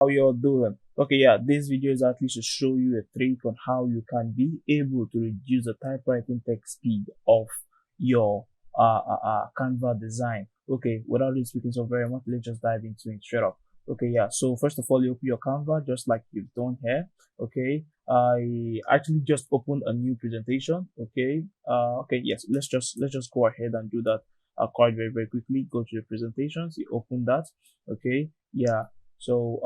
How y'all doing? Okay, yeah, this video is actually to show you a trick on how you can be able to reduce the typewriting text speed of your Canva design. Okay, without really speaking so very much, let's just dive into it straight up. Okay, yeah, so first of all, you open your Canva just like you've done here. Okay, I actually just opened a new presentation. Okay, okay, yes, let's just go ahead and do that quite very quickly. Go to the presentations, you open that. Okay, yeah, so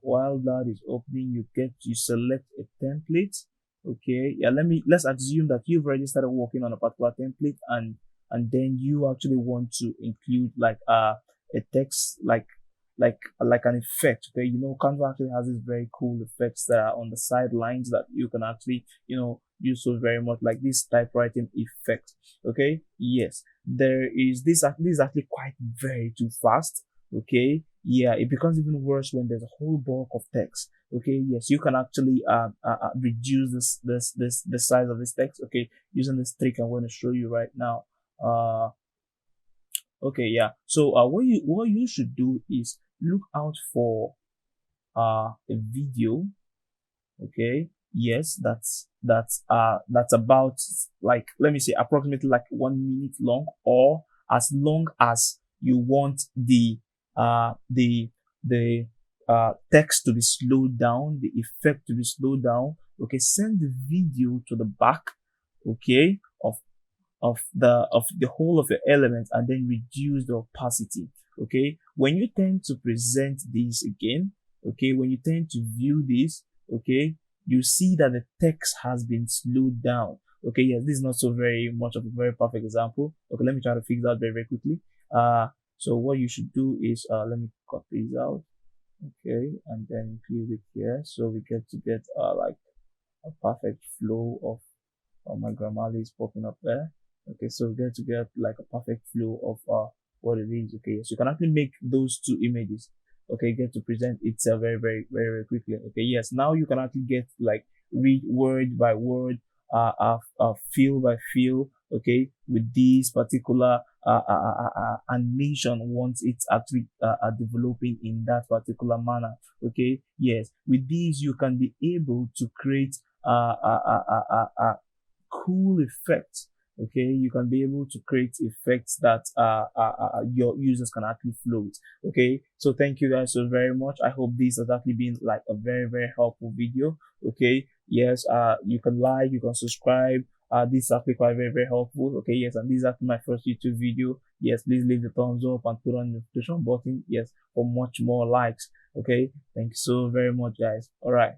while that is opening, you select a template. Okay, yeah, let's assume that you've already started working on a particular template, and then you actually want to include like a text like an effect. Okay, Canva actually has these very cool effects that are on the sidelines that you can actually use so very much, like this typewriting effect. Okay, yes, there is this is actually quite very too fast. Okay, yeah, it becomes even worse when there's a whole bulk of text. Okay, yes, you can actually reduce the size of this text. Okay, using this trick I'm going to show you right now. Okay, yeah, so what you should do is look out for a video. Okay, yes, that's about, like, let me say, approximately like 1 minute long, or as long as you want the text to be slowed down, the effect to be slowed down. Okay, send the video to the back, okay, of the whole of your elements, and then reduce the opacity. Okay, when you tend to present this again, okay, when you tend to view this, okay, you see that the text has been slowed down. Okay, yes, this is not so very much of a very perfect example. Okay, let me try to fix that very quickly. So what you should do is, let me cut these out. Okay, and then include it here, so we get like a perfect flow of, my Grammarly is popping up there. Okay, so we get like a perfect flow of what it is. Okay, so you can actually make those two images. Okay, get to present itself very quickly. Okay, yes, now you can actually get like read word by word, feel by feel. Okay, with this particular animation once it's actually developing in that particular manner. Okay, yes, with these you can be able to create cool effects. Okay, you can be able to create effects that your users can actually float. Okay, so thank you guys so very much. I hope this has actually been like a very helpful video. Okay, yes, you can like, you can subscribe. This is actually quite very helpful. Okay, yes, and this is actually my first YouTube video. Yes, please leave the thumbs up and put on the notification button, yes, for much more likes. Okay, thank you so very much, guys. All right.